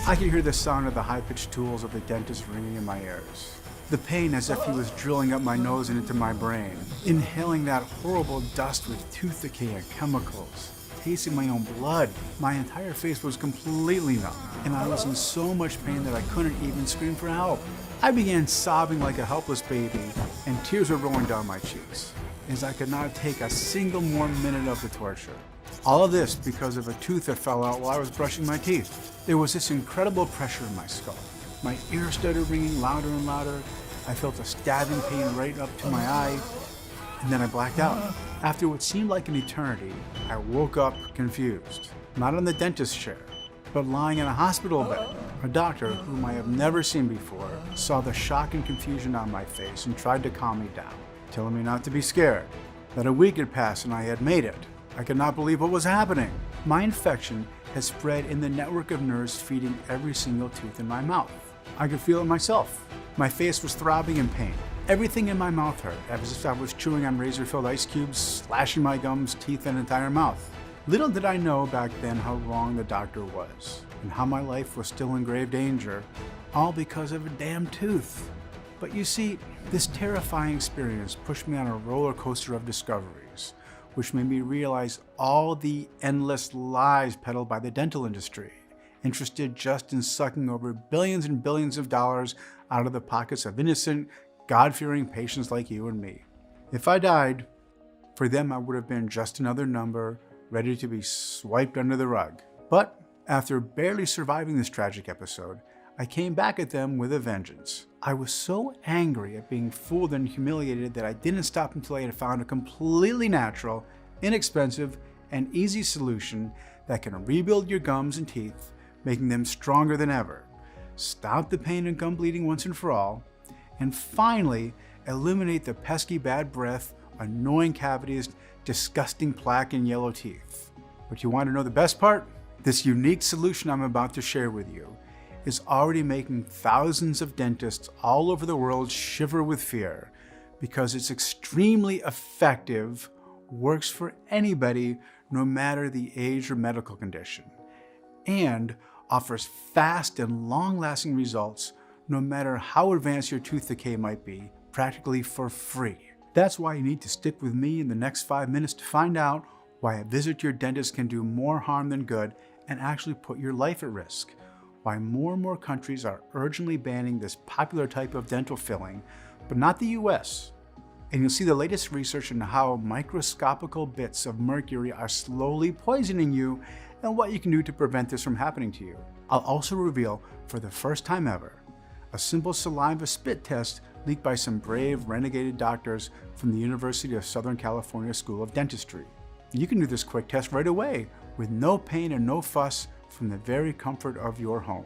I could hear the sound of the high-pitched tools of the dentist ringing in my ears. The pain as if he was drilling up my nose and into my brain. Inhaling that horrible dust with tooth decay and chemicals. Tasting my own blood. My entire face was completely numb, and I was in so much pain that I couldn't even scream for help. I began sobbing like a helpless baby, and tears were rolling down my cheeks, as I could not take a single more minute of the torture. All of this because of a tooth that fell out while I was brushing my teeth. There was this incredible pressure in my skull. My ears started ringing louder and louder. I felt a stabbing pain right up to my eye, and then I blacked out. After what seemed like an eternity, I woke up confused. Not in the dentist chair, but lying in a hospital bed. A doctor, whom I have never seen before, saw the shock and confusion on my face and tried to calm me down, telling me not to be scared, that a week had passed and I had made it. I could not believe what was happening. My infection had spread in the network of nerves feeding every single tooth in my mouth. I could feel it myself. My face was throbbing in pain. Everything in my mouth hurt, as if I was chewing on razor-filled ice cubes, slashing my gums, teeth, and entire mouth. Little did I know back then how wrong the doctor was, and how my life was still in grave danger, all because of a damn tooth. But you see, this terrifying experience pushed me on a roller coaster of discoveries, which made me realize all the endless lies peddled by the dental industry, interested just in sucking over billions and billions of dollars out of the pockets of innocent, God-fearing patients like you and me. If I died, for them I would have been just another number, ready to be swiped under the rug. But after barely surviving this tragic episode, I came back at them with a vengeance. I was so angry at being fooled and humiliated that I didn't stop until I had found a completely natural, inexpensive, and easy solution that can rebuild your gums and teeth, making them stronger than ever, stop the pain and gum bleeding once and for all, and finally eliminate the pesky bad breath, annoying cavities, disgusting plaque, and yellow teeth. But you want to know the best part? This unique solution I'm about to share with you is already making thousands of dentists all over the world shiver with fear because it's extremely effective, works for anybody no matter the age or medical condition, and offers fast and long-lasting results no matter how advanced your tooth decay might be, practically for free. That's why you need to stick with me in the next 5 minutes to find out why a visit to your dentist can do more harm than good and actually put your life at risk, why more and more countries are urgently banning this popular type of dental filling, but not the US. And you'll see the latest research on how microscopical bits of mercury are slowly poisoning you and what you can do to prevent this from happening to you. I'll also reveal, for the first time ever, a simple saliva spit test leaked by some brave, renegade doctors from the University of Southern California School of Dentistry. You can do this quick test right away with no pain and no fuss from the very comfort of your home.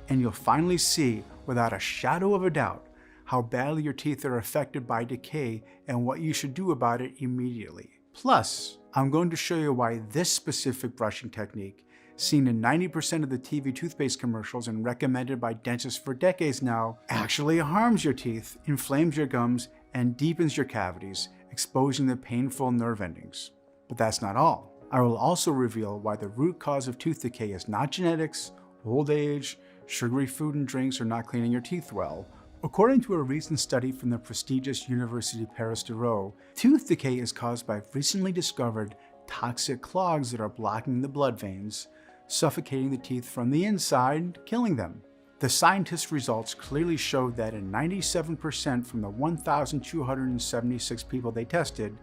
And you'll finally see, without a shadow of a doubt, how badly your teeth are affected by decay and what you should do about it immediately. Plus, I'm going to show you why this specific brushing technique, seen in 90% of the TV toothpaste commercials and recommended by dentists for decades now, actually harms your teeth, inflames your gums, and deepens your cavities, exposing the painful nerve endings. But that's not all. I will also reveal why the root cause of tooth decay is not genetics, old age, sugary food and drinks, or not cleaning your teeth well. According to a recent study from the prestigious University Paris-Diderot, tooth decay is caused by recently discovered toxic clogs that are blocking the blood veins, suffocating the teeth from the inside, killing them. The scientists' results clearly showed that in 97% from the 1,276 people they tested,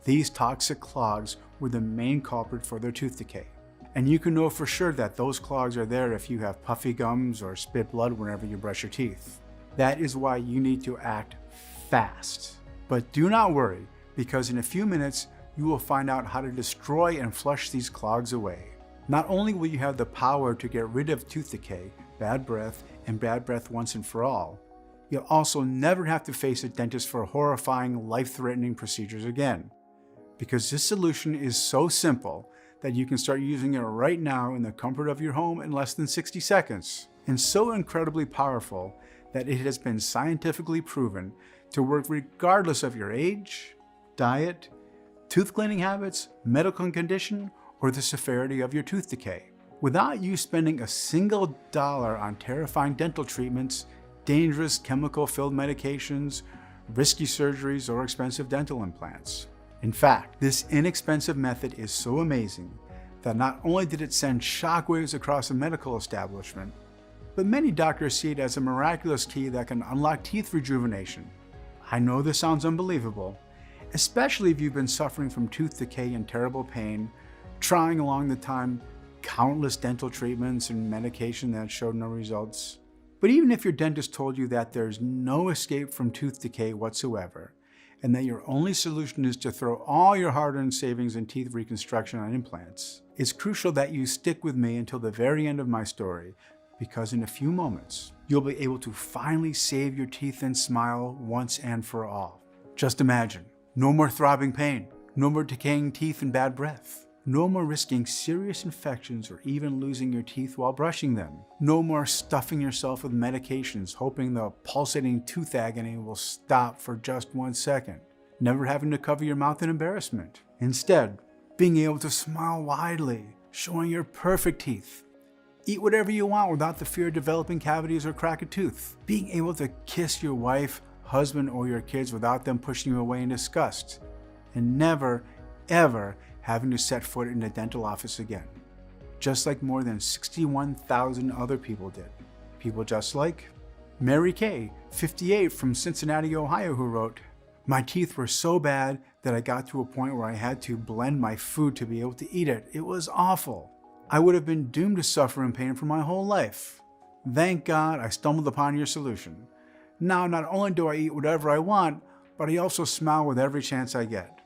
these toxic clogs were the main culprit for their tooth decay. And you can know for sure that those clogs are there if you have puffy gums or spit blood whenever you brush your teeth. That is why you need to act fast. But do not worry, because in a few minutes, you will find out how to destroy and flush these clogs away. Not only will you have the power to get rid of tooth decay, bad breath, and bad breath once and for all, you'll also never have to face a dentist for horrifying, life-threatening procedures again. Because this solution is so simple that you can start using it right now in the comfort of your home in less than 60 seconds. And so incredibly powerful that it has been scientifically proven to work regardless of your age, diet, tooth cleaning habits, medical condition, or the severity of your tooth decay. without you spending a single dollar on terrifying dental treatments, dangerous chemical-filled medications, risky surgeries, or expensive dental implants. In fact, this inexpensive method is so amazing that not only did it send shockwaves across the medical establishment, but many doctors see it as a miraculous key that can unlock teeth rejuvenation. I know this sounds unbelievable, especially if you've been suffering from tooth decay and terrible pain, trying along the time countless dental treatments and medication that showed no results. But even if your dentist told you that there's no escape from tooth decay whatsoever, and that your only solution is to throw all your hard-earned savings in teeth reconstruction on implants, it's crucial that you stick with me until the very end of my story, because in a few moments, you'll be able to finally save your teeth and smile once and for all. Just imagine, no more throbbing pain, no more decaying teeth and bad breath, no more risking serious infections or even losing your teeth while brushing them, no more stuffing yourself with medications hoping the pulsating tooth agony will stop for just 1 second, never having to cover your mouth in embarrassment. Instead, being able to smile widely, showing your perfect teeth, eat whatever you want without the fear of developing cavities or crack a tooth, being able to kiss your wife, husband, or your kids without them pushing you away in disgust, and never, ever having to set foot in a dental office again, just like more than 61,000 other people did. People just like Mary Kay, 58, from Cincinnati, Ohio, who wrote, "My teeth were so bad that I got to a point where I had to blend my food to be able to eat it. It was awful. I would have been doomed to suffer in pain for my whole life. Thank God I stumbled upon your solution. Now not only do I eat whatever I want, but I also smile with every chance I get."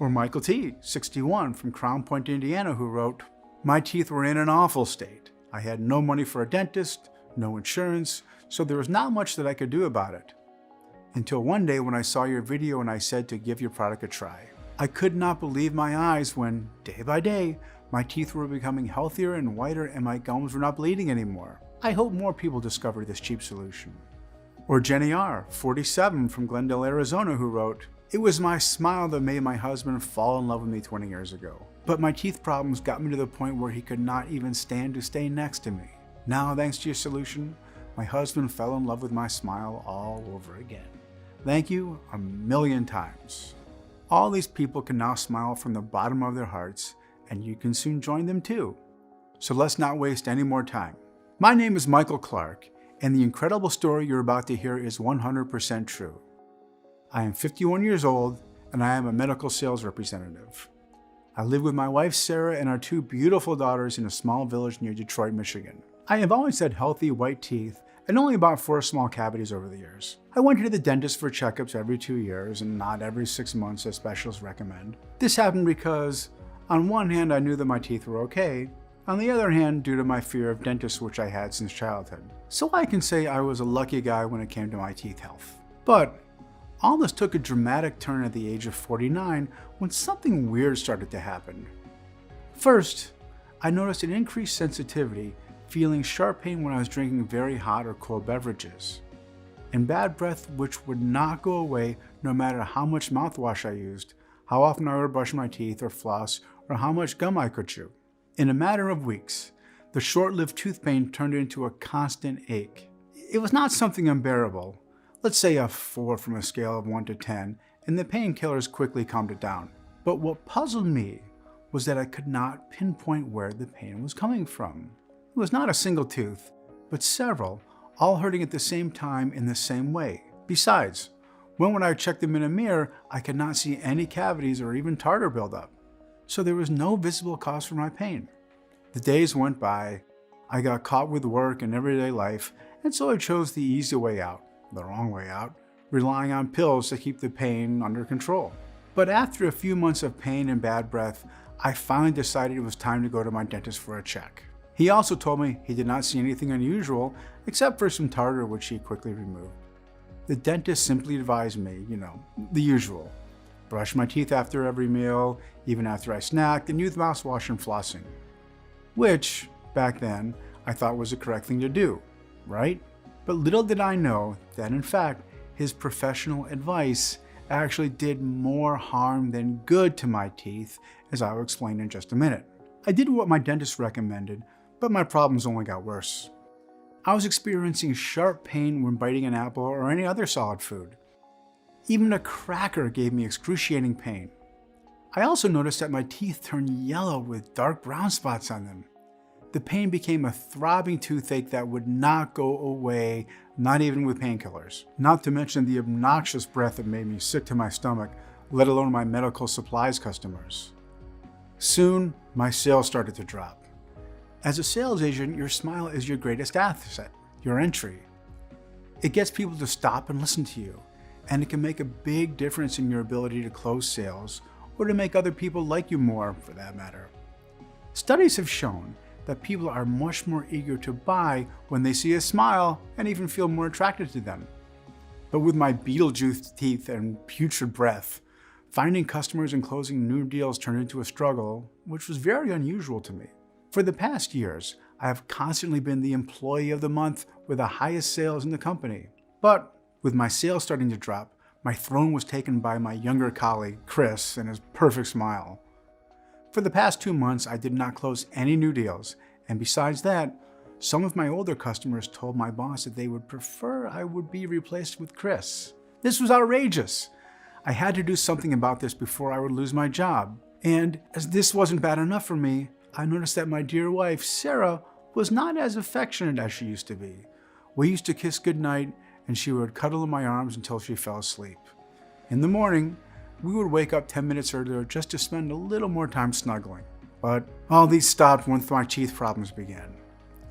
Or Michael T., 61, from Crown Point, Indiana, who wrote, "My teeth were in an awful state. I had no money for a dentist, no insurance, so there was not much that I could do about it. Until one day when I saw your video and I said to give your product a try. I could not believe my eyes when, day by day, my teeth were becoming healthier and whiter and my gums were not bleeding anymore. I hope more people discover this cheap solution." Or Jenny R., 47, from Glendale, Arizona, who wrote, "It was my smile that made my husband fall in love with me 20 years ago. But my teeth problems got me to the point where he could not even stand to stay next to me. Now, thanks to your solution, my husband fell in love with my smile all over again. Thank you 1,000,000 times." All these people can now smile from the bottom of their hearts, and you can soon join them too. So let's not waste any more time. My name is Michael Clark, and the incredible story you're about to hear is 100% true. I am 51 years old, and I am a medical sales representative. I live with my wife Sarah and our 2 beautiful daughters in a small village near Detroit, Michigan. I have always had healthy white teeth and only about 4 small cavities over the years. I went to the dentist for checkups every 2 years and not every 6 months as specialists recommend. This happened because, on one hand, I knew that my teeth were okay, on the other hand, due to my fear of dentists, which I had since childhood. So I can say I was a lucky guy when it came to my teeth health. But all this took a dramatic turn at the age of 49 when something weird started to happen. First, I noticed an increased sensitivity, feeling sharp pain when I was drinking very hot or cold beverages, and bad breath which would not go away no matter how much mouthwash I used, how often I would brush my teeth or floss, or how much gum I could chew. In a matter of weeks, the short-lived tooth pain turned into a constant ache. It was not something unbearable, let's say a 4 from a scale of 1 to 10, and the painkillers quickly calmed it down. But what puzzled me was that I could not pinpoint where the pain was coming from. It was not a single tooth, but several, all hurting at the same time in the same way. Besides, when I checked them in a mirror, I could not see any cavities or even tartar buildup. So there was no visible cause for my pain. The days went by, I got caught with work and everyday life, and so I chose the easy way out, the wrong way out, relying on pills to keep the pain under control. But after a few months of pain and bad breath, I finally decided it was time to go to my dentist for a check. He also told me he did not see anything unusual except for some tartar which he quickly removed. The dentist simply advised me, the usual. Brush my teeth after every meal, even after I snacked, and use mouthwash and flossing. Which, back then, I thought was the correct thing to do, right? But little did I know that in fact, his professional advice actually did more harm than good to my teeth, as I will explain in just a minute. I did what my dentist recommended, But my problems only got worse. I was experiencing sharp pain when biting an apple or any other solid food. Even a cracker gave me excruciating pain. I also noticed that my teeth turned yellow with dark brown spots on them. The pain became a throbbing toothache that would not go away, not even with painkillers. Not to mention the obnoxious breath that made me sick to my stomach, let alone my medical supplies customers. Soon, my sales started to drop. As a sales agent, your smile is your greatest asset, your entry. It gets people to stop and listen to you, and it can make a big difference in your ability to close sales or to make other people like you more, for that matter. Studies have shown that people are much more eager to buy when they see a smile and even feel more attracted to them. But with my Beetlejuice teeth and putrid breath, finding customers and closing new deals turned into a struggle, which was very unusual to me. For the past years, I have constantly been the employee of the month with the highest sales in the company. But with my sales starting to drop, my throne was taken by my younger colleague, Chris, and his perfect smile. For the past 2 months, I did not close any new deals, and besides that, some of my older customers told my boss that they would prefer I would be replaced with Chris. This was outrageous. I had to do something about this before I would lose my job. And as this wasn't bad enough for me, I noticed that my dear wife, Sarah, was not as affectionate as she used to be. We used to kiss goodnight, and she would cuddle in my arms until she fell asleep. In the morning, we would wake up 10 minutes earlier just to spend a little more time snuggling. But all these stopped once my teeth problems began.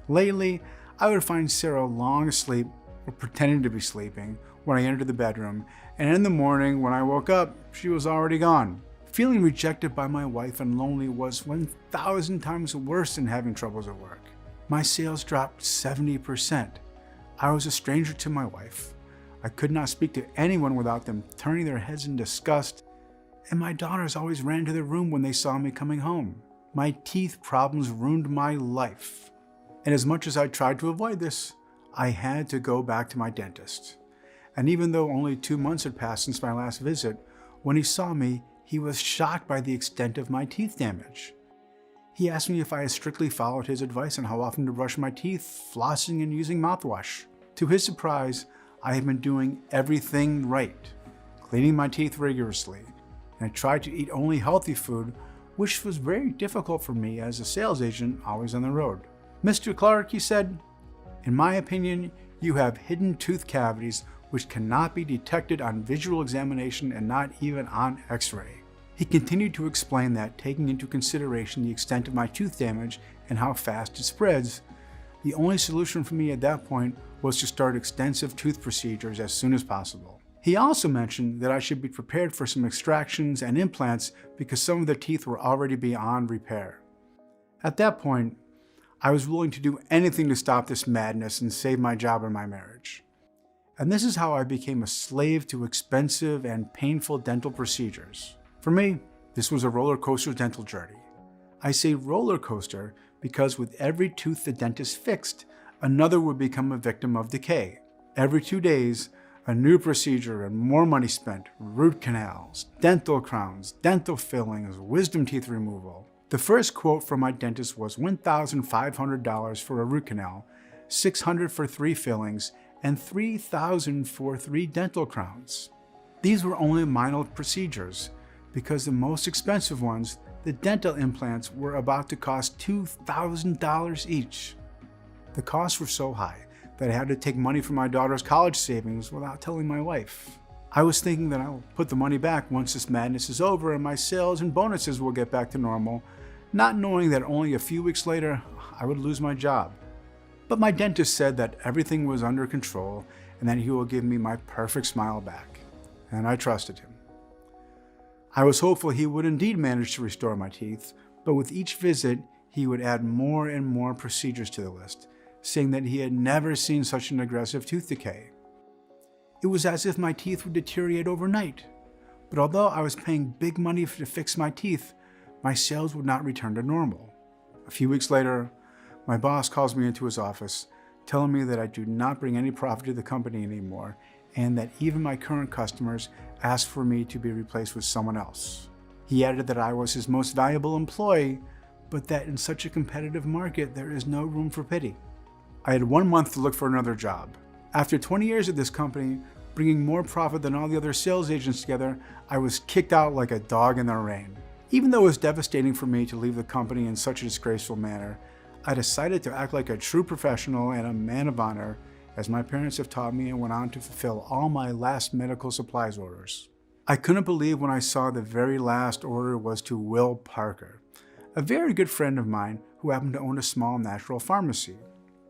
Lately, I would find Sarah long asleep or pretending to be sleeping when I entered the bedroom, and in the morning when I woke up, she was already gone. Feeling rejected by my wife and lonely was 1,000 times worse than having troubles at work. My sales dropped 70%. I was a stranger to my wife. I could not speak to anyone without them turning their heads in disgust, and my daughters always ran to their room when they saw me coming home. My teeth problems ruined my life. And as much as I tried to avoid this, I had to go back to my dentist. And even though only 2 months had passed since my last visit, when he saw me, he was shocked by the extent of my teeth damage. He asked me if I had strictly followed his advice on how often to brush my teeth, flossing, and using mouthwash. To his surprise, I had been doing everything right, cleaning my teeth rigorously, and I tried to eat only healthy food, which was very difficult for me as a sales agent always on the road. "Mr. Clark," he said, "in my opinion, you have hidden tooth cavities which cannot be detected on visual examination and not even on x-ray." He continued to explain that, taking into consideration the extent of my tooth damage and how fast it spreads, the only solution for me at that point was to start extensive tooth procedures as soon as possible. He also mentioned that I should be prepared for some extractions and implants because some of the teeth were already beyond repair. At that point, I was willing to do anything to stop this madness and save my job and my marriage. And this is how I became a slave to expensive and painful dental procedures. For me, this was a roller coaster dental journey. I say roller coaster because with every tooth the dentist fixed, another would become a victim of decay. Every 2 days, a new procedure and more money spent, root canals, dental crowns, dental fillings, wisdom teeth removal. The first quote from my dentist was $1,500 for a root canal, $600 for 3 fillings, and $3,000 for 3 dental crowns. These were only minor procedures, because the most expensive ones, the dental implants, were about to cost $2,000 each. The costs were so high that I had to take money from my daughter's college savings without telling my wife. I was thinking that I'll put the money back once this madness is over and my sales and bonuses will get back to normal, not knowing that only a few weeks later I would lose my job. But my dentist said that everything was under control and that he will give me my perfect smile back, and I trusted him. I was hopeful he would indeed manage to restore my teeth, but with each visit, he would add more and more procedures to the list, saying that he had never seen such an aggressive tooth decay. It was as if my teeth would deteriorate overnight, but although I was paying big money to fix my teeth, my sales would not return to normal. A few weeks later, my boss calls me into his office, telling me that I do not bring any profit to the company anymore, and that even my current customers ask for me to be replaced with someone else. He added that I was his most valuable employee, but that in such a competitive market, there is no room for pity. I had 1 month to look for another job. After 20 years at this company, bringing more profit than all the other sales agents together, I was kicked out like a dog in the rain. Even though it was devastating for me to leave the company in such a disgraceful manner, I decided to act like a true professional and a man of honor, as my parents have taught me, and went on to fulfill all my last medical supplies orders. I couldn't believe when I saw the very last order was to Will Parker, a very good friend of mine who happened to own a small natural pharmacy.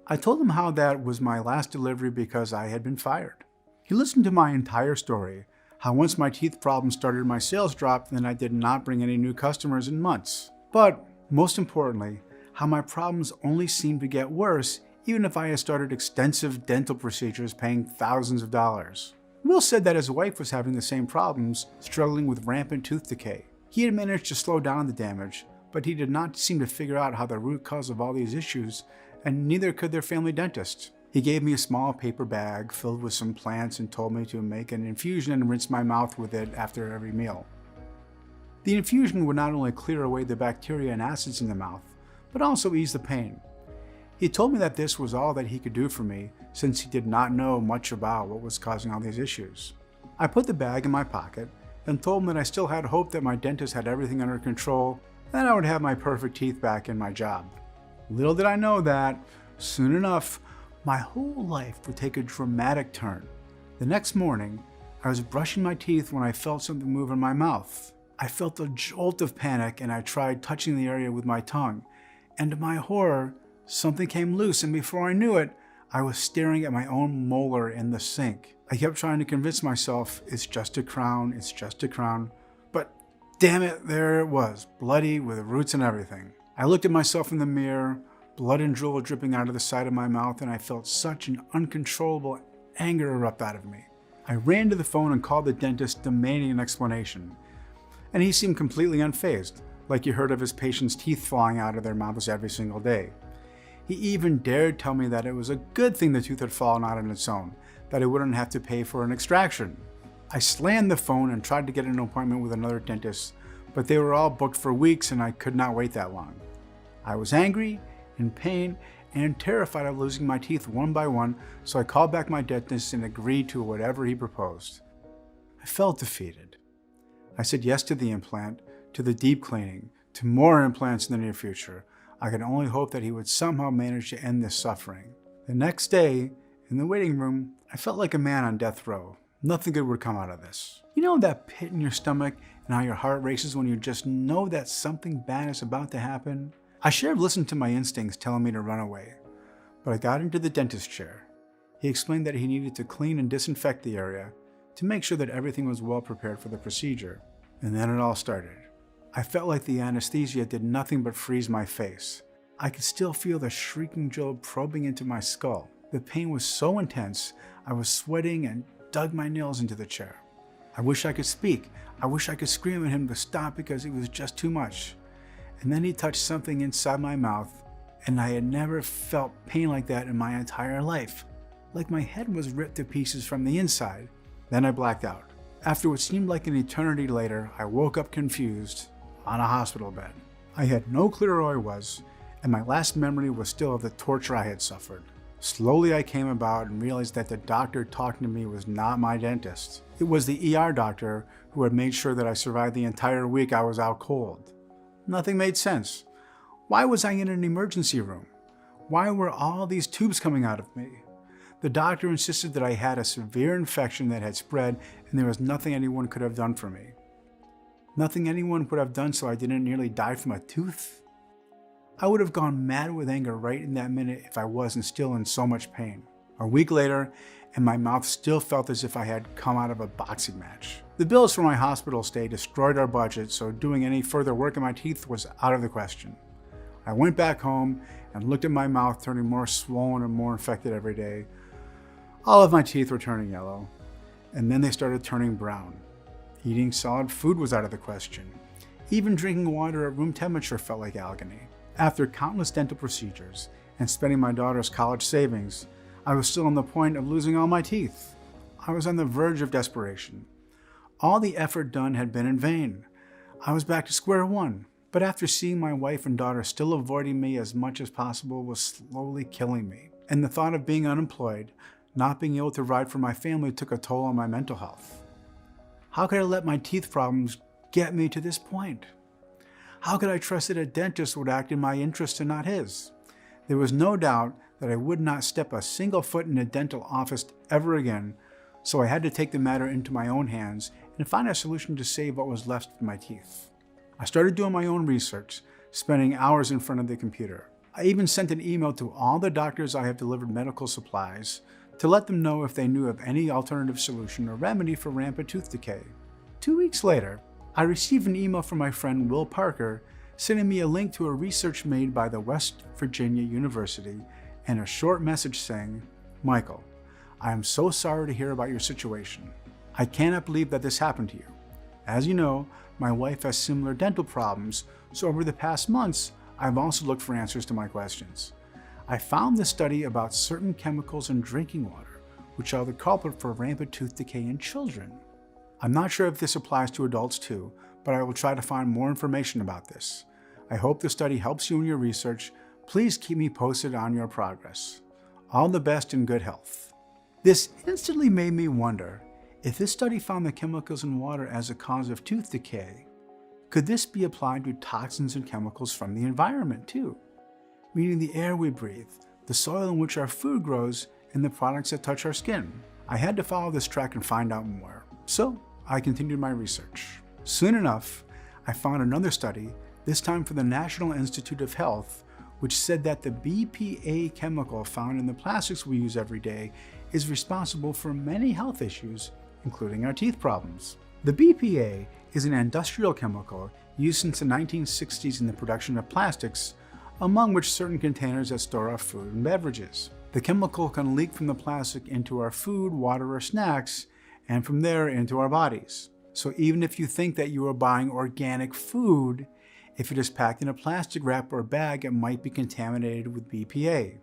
I told him how that was my last delivery because I had been fired. He listened to my entire story, how once my teeth problem started, my sales dropped, and then I did not bring any new customers in months. But most importantly, how my problems only seemed to get worse even if I had started extensive dental procedures paying thousands of dollars. Will said that his wife was having the same problems, struggling with rampant tooth decay. He had managed to slow down the damage, but he did not seem to figure out how the root cause of all these issues, and neither could their family dentist. He gave me a small paper bag filled with some plants and told me to make an infusion and rinse my mouth with it after every meal. The infusion would not only clear away the bacteria and acids in the mouth, but also ease the pain. He told me that this was all that he could do for me, since he did not know much about what was causing all these issues. I put the bag in my pocket and told him that I still had hope that my dentist had everything under control and I would have my perfect teeth back in my job. Little did I know that, soon enough, my whole life would take a dramatic turn. The next morning, I was brushing my teeth when I felt something move in my mouth. I felt a jolt of panic and I tried touching the area with my tongue. And to my horror, something came loose, and before I knew it, I was staring at my own molar in the sink. I kept trying to convince myself, it's just a crown, it's just a crown. But damn it, there it was, bloody with roots and everything. I looked at myself in the mirror, blood and drool dripping out of the side of my mouth, and I felt such an uncontrollable anger erupt out of me. I ran to the phone and called the dentist, demanding an explanation. And he seemed completely unfazed, like he heard of his patients' teeth falling out of their mouths every single day. He even dared tell me that it was a good thing the tooth had fallen out on its own, that I wouldn't have to pay for an extraction. I slammed the phone and tried to get an appointment with another dentist, but they were all booked for weeks and I could not wait that long. I was angry, in pain, and terrified of losing my teeth one by one, so I called back my dentist and agreed to whatever he proposed. I felt defeated. I said yes to the implant, to the deep cleaning, to more implants in the near future. I could only hope that he would somehow manage to end this suffering. The next day, in the waiting room, I felt like a man on death row. Nothing good would come out of this. You know that pit in your stomach and how your heart races when you just know that something bad is about to happen? I should have listened to my instincts telling me to run away, but I got into the dentist chair. He explained that he needed to clean and disinfect the area to make sure that everything was well prepared for the procedure. And then it all started. I felt like the anesthesia did nothing but freeze my face. I could still feel the shrieking jolt probing into my skull. The pain was so intense, I was sweating and dug my nails into the chair. I wish I could speak. I wish I could scream at him to stop because it was just too much. And then he touched something inside my mouth, and I had never felt pain like that in my entire life. Like my head was ripped to pieces from the inside. Then I blacked out. After what seemed like an eternity later, I woke up confused on a hospital bed. I had no clue where I was, and my last memory was still of the torture I had suffered. Slowly I came about and realized that the doctor talking to me was not my dentist. It was the ER doctor who had made sure that I survived the entire week I was out cold. Nothing made sense. Why was I in an emergency room? Why were all these tubes coming out of me? The doctor insisted that I had a severe infection that had spread and there was nothing anyone could have done for me. Nothing anyone would have done so I didn't nearly die from a tooth? I would have gone mad with anger right in that minute if I wasn't still in so much pain. A week later, and my mouth still felt as if I had come out of a boxing match. The bills for my hospital stay destroyed our budget, so doing any further work on my teeth was out of the question. I went back home and looked at my mouth turning more swollen and more infected every day. All of my teeth were turning yellow, and then they started turning brown. Eating solid food was out of the question. Even drinking water at room temperature felt like agony. After countless dental procedures and spending my daughter's college savings, I was still on the point of losing all my teeth. I was on the verge of desperation. All the effort done had been in vain. I was back to square one. But after seeing my wife and daughter still avoiding me as much as possible was slowly killing me. And the thought of being unemployed, not being able to provide for my family took a toll on my mental health. How could I let my teeth problems get me to this point? How could I trust that a dentist would act in my interest and not his? There was no doubt that I would not step a single foot in a dental office ever again, so I had to take the matter into my own hands and find a solution to save what was left of my teeth. I started doing my own research, spending hours in front of the computer. I even sent an email to all the doctors I have delivered medical supplies to let them know if they knew of any alternative solution or remedy for rampant tooth decay. 2 weeks later, I received an email from my friend Will Parker sending me a link to a research made by the West Virginia University and a short message saying, "Michael, I am so sorry to hear about your situation. I cannot believe that this happened to you. As you know, my wife has similar dental problems, so over the past months, I've also looked for answers to my questions. I found this study about certain chemicals in drinking water, which are the culprit for rampant tooth decay in children. I'm not sure if this applies to adults too, but I will try to find more information about this. I hope the study helps you in your research. Please keep me posted on your progress. All the best and good health." This instantly made me wonder, if this study found the chemicals in water as a cause of tooth decay, could this be applied to toxins and chemicals from the environment too? Meaning the air we breathe, the soil in which our food grows, and the products that touch our skin. I had to follow this track and find out more, so I continued my research. Soon enough, I found another study, this time from the National Institute of Health, which said that the BPA chemical found in the plastics we use every day is responsible for many health issues, including our teeth problems. The BPA is an industrial chemical used since the 1960s in the production of plastics, among which certain containers that store our food and beverages. The chemical can leak from the plastic into our food, water, or snacks, and from there into our bodies. So even if you think that you are buying organic food, if it is packed in a plastic wrap or bag, it might be contaminated with BPA.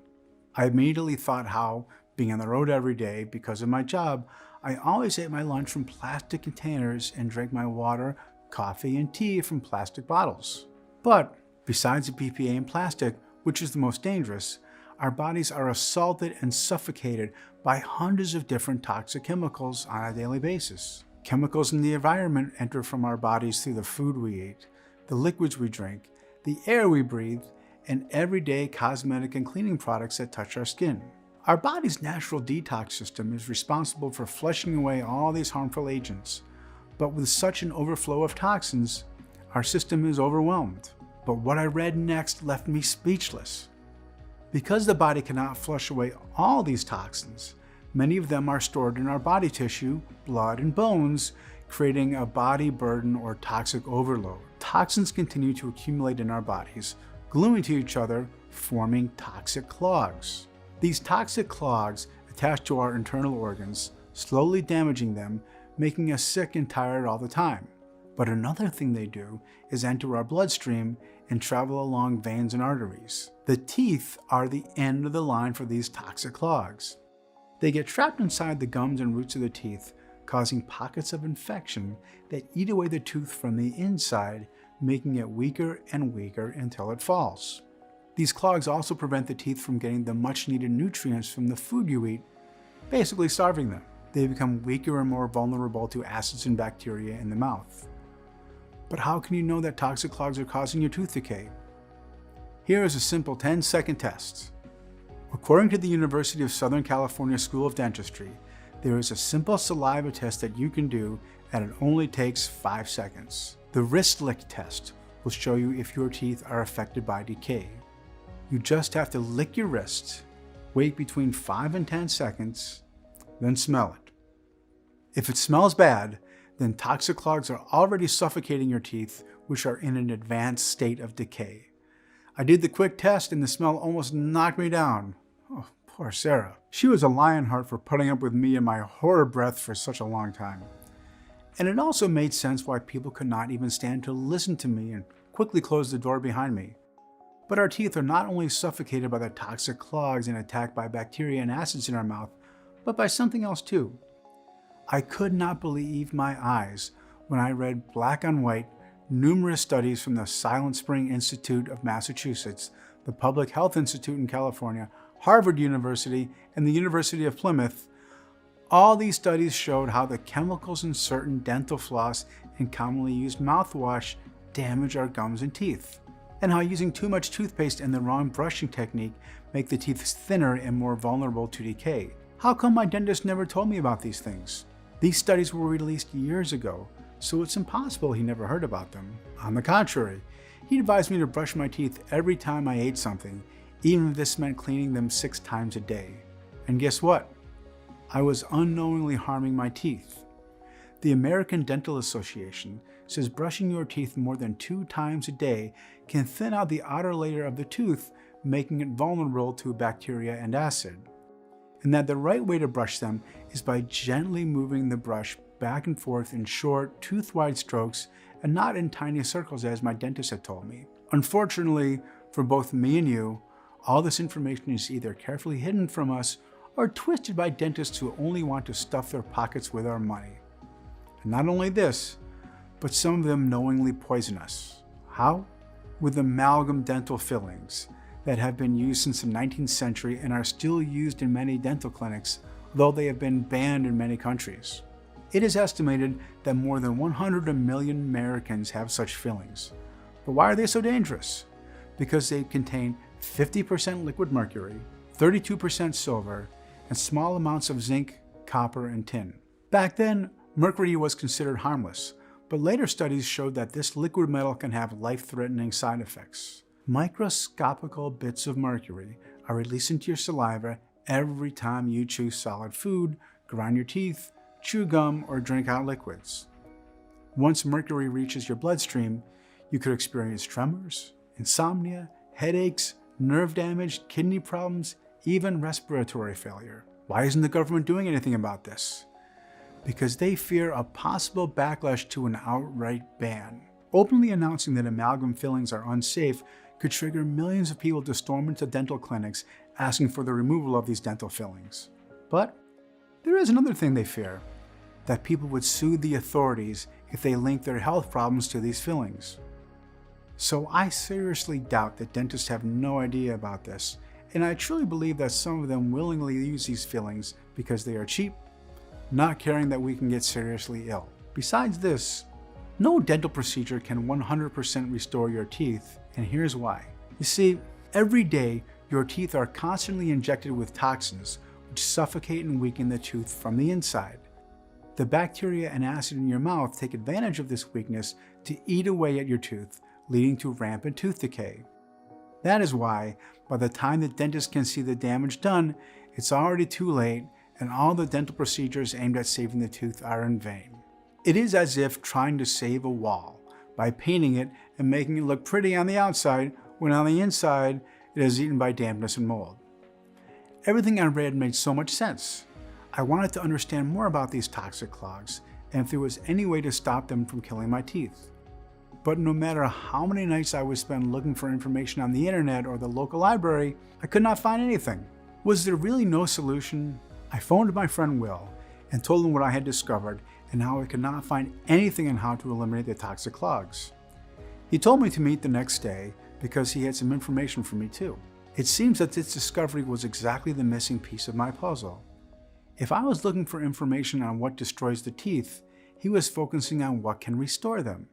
I immediately thought how, being on the road every day because of my job, I always ate my lunch from plastic containers and drank my water, coffee, and tea from plastic bottles. But besides the BPA in plastic, which is the most dangerous, our bodies are assaulted and suffocated by hundreds of different toxic chemicals on a daily basis. Chemicals in the environment enter from our bodies through the food we eat, the liquids we drink, the air we breathe, and everyday cosmetic and cleaning products that touch our skin. Our body's natural detox system is responsible for flushing away all these harmful agents, but with such an overflow of toxins, our system is overwhelmed. But what I read next left me speechless. Because the body cannot flush away all these toxins, many of them are stored in our body tissue, blood, and bones, creating a body burden or toxic overload. Toxins continue to accumulate in our bodies, gluing to each other, forming toxic clogs. These toxic clogs attach to our internal organs, slowly damaging them, making us sick and tired all the time. But another thing they do is enter our bloodstream and travel along veins and arteries. The teeth are the end of the line for these toxic clogs. They get trapped inside the gums and roots of the teeth, causing pockets of infection that eat away the tooth from the inside, making it weaker and weaker until it falls. These clogs also prevent the teeth from getting the much-needed nutrients from the food you eat, basically starving them. They become weaker and more vulnerable to acids and bacteria in the mouth. But how can you know that toxic clogs are causing your tooth decay? Here is a simple 10-second test. According to the University of Southern California School of Dentistry, there is a simple saliva test that you can do, and it only takes 5 seconds. The wrist lick test will show you if your teeth are affected by decay. You just have to lick your wrist, wait between 5 and 10 seconds, then smell it. If it smells bad, then toxic clogs are already suffocating your teeth, which are in an advanced state of decay. I did the quick test and the smell almost knocked me down. Oh, poor Sarah. She was a lionheart for putting up with me and my horror breath for such a long time. And it also made sense why people could not even stand to listen to me and quickly closed the door behind me. But our teeth are not only suffocated by the toxic clogs and attacked by bacteria and acids in our mouth, but by something else too. I could not believe my eyes when I read black on white, Numerous studies from the Silent Spring Institute of Massachusetts, the Public Health Institute in California, Harvard University, and the University of Plymouth, all these studies showed how the chemicals in certain dental floss and commonly used mouthwash damage our gums and teeth, and how using too much toothpaste and the wrong brushing technique make the teeth thinner and more vulnerable to decay. How come my dentist never told me about these things? These studies were released years ago, so it's impossible he never heard about them. On the contrary, he advised me to brush my teeth every time I ate something, even if this meant cleaning them 6 times a day. And guess what? I was unknowingly harming my teeth. The American Dental Association says brushing your teeth more than 2 times a day can thin out the outer layer of the tooth, making it vulnerable to bacteria and acid. And that the right way to brush them is by gently moving the brush back and forth in short, tooth-wide strokes and not in tiny circles as my dentist had told me. Unfortunately, for both me and you, all this information is either carefully hidden from us or twisted by dentists who only want to stuff their pockets with our money. And not only this, but some of them knowingly poison us. How? With amalgam dental fillings that have been used since the 19th century and are still used in many dental clinics, though they have been banned in many countries. It is estimated that more than 100 million Americans have such fillings. But why are they so dangerous? Because they contain 50% liquid mercury, 32% silver, and small amounts of zinc, copper, and tin. Back then, mercury was considered harmless, but later studies showed that this liquid metal can have life-threatening side effects. Microscopical bits of mercury are released into your saliva every time you chew solid food, grind your teeth, chew gum, or drink out liquids. Once mercury reaches your bloodstream, you could experience tremors, insomnia, headaches, nerve damage, kidney problems, even respiratory failure. Why isn't the government doing anything about this? Because they fear a possible backlash to an outright ban. Openly announcing that amalgam fillings are unsafe could trigger millions of people to storm into dental clinics asking for the removal of these dental fillings. But there is another thing they fear, that people would sue the authorities if they link their health problems to these fillings. So I seriously doubt that dentists have no idea about this, and I truly believe that some of them willingly use these fillings because they are cheap, not caring that we can get seriously ill. Besides this, no dental procedure can 100% restore your teeth, and here's why. You see, every day your teeth are constantly injected with toxins which suffocate and weaken the tooth from the inside. The bacteria and acid in your mouth take advantage of this weakness to eat away at your tooth, leading to rampant tooth decay. That is why, by the time the dentist can see the damage done, it's already too late, and all the dental procedures aimed at saving the tooth are in vain. It is as if trying to save a wall by painting it and making it look pretty on the outside, when on the inside it is eaten by dampness and mold. Everything I read made so much sense. I wanted to understand more about these toxic clogs and if there was any way to stop them from killing my teeth. But no matter how many nights I would spend looking for information on the internet or the local library, I could not find anything. Was there really no solution? I phoned my friend Will and told him what I had discovered and how I could not find anything on how to eliminate the toxic clogs. He told me to meet the next day because he had some information for me too. It seems that this discovery was exactly the missing piece of my puzzle. If I was looking for information on what destroys the teeth, he was focusing on what can restore them.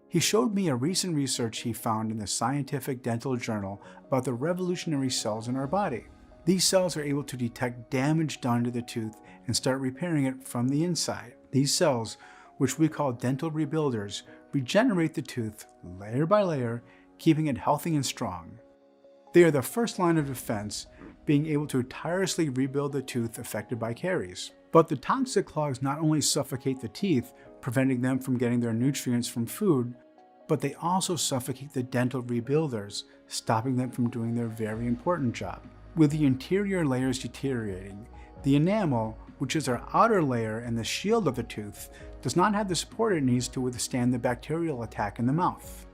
He showed me a recent research he found in the Scientific Dental Journal about the revolutionary cells in our body. These cells are able to detect damage done to the tooth and start repairing it from the inside. These cells, which we call dental rebuilders, regenerate the tooth layer by layer, keeping it healthy and strong. They are the first line of defense, being able to tirelessly rebuild the tooth affected by caries. But the toxic clogs not only suffocate the teeth, preventing them from getting their nutrients from food, but they also suffocate the dental rebuilders, stopping them from doing their very important job. With the interior layers deteriorating, the enamel, which is our outer layer and the shield of the tooth, does not have the support it needs to withstand the bacterial attack in the mouth.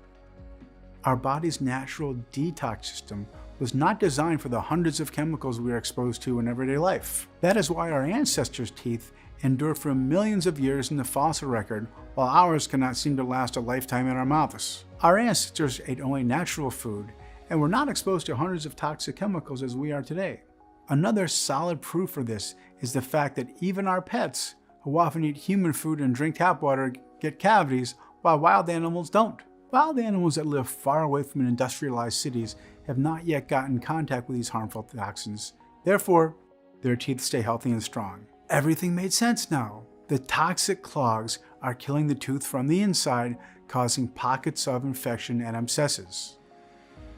Our body's natural detox system was not designed for the hundreds of chemicals we are exposed to in everyday life. That is why our ancestors' teeth endure for millions of years in the fossil record, while ours cannot seem to last a lifetime in our mouths. Our ancestors ate only natural food and were not exposed to hundreds of toxic chemicals as we are today. Another solid proof for this is the fact that even our pets, who often eat human food and drink tap water, get cavities, while wild animals don't. Wild animals that live far away from industrialized cities have not yet gotten in contact with these harmful toxins. Therefore, their teeth stay healthy and strong. Everything made sense now. The toxic clogs are killing the tooth from the inside, causing pockets of infection and abscesses.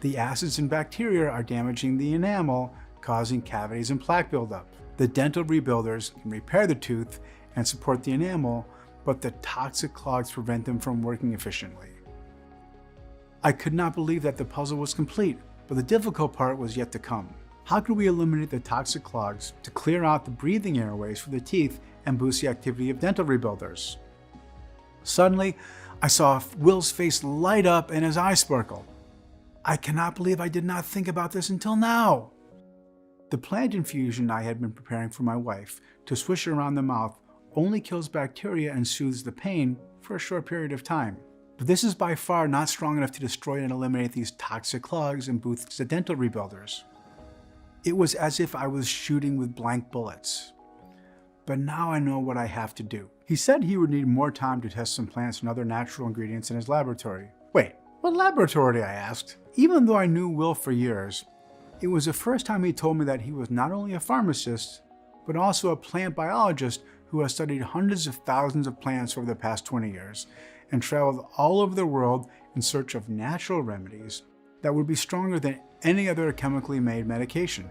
The acids and bacteria are damaging the enamel, causing cavities and plaque buildup. The dental rebuilders can repair the tooth and support the enamel, but the toxic clogs prevent them from working efficiently. I could not believe that the puzzle was complete, but the difficult part was yet to come. How could we eliminate the toxic clogs to clear out the breathing airways for the teeth and boost the activity of dental rebuilders? Suddenly, I saw Will's face light up and his eyes sparkle. I cannot believe I did not think about this until now. The plant infusion I had been preparing for my wife to swish around the mouth only kills bacteria and soothes the pain for a short period of time. But this is by far not strong enough to destroy and eliminate these toxic clogs and boost the dental rebuilders. It was as if I was shooting with blank bullets. But now I know what I have to do. He said he would need more time to test some plants and other natural ingredients in his laboratory. Wait, what laboratory? I asked. Even though I knew Will for years, it was the first time he told me that he was not only a pharmacist, but also a plant biologist who has studied hundreds of thousands of plants over the past 20 years and traveled all over the world in search of natural remedies that would be stronger than any other chemically made medication.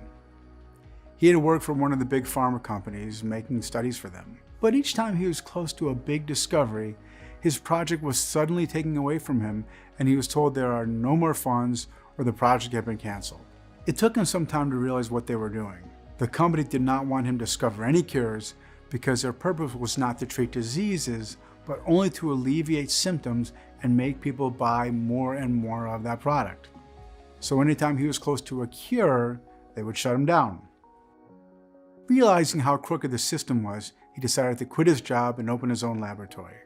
He had worked for one of the big pharma companies making studies for them. But each time he was close to a big discovery, his project was suddenly taken away from him and he was told there are no more funds or the project had been canceled. It took him some time to realize what they were doing. The company did not want him to discover any cures because their purpose was not to treat diseases, but only to alleviate symptoms and make people buy more and more of that product. So anytime he was close to a cure, they would shut him down. Realizing how crooked the system was, he decided to quit his job and open his own laboratory.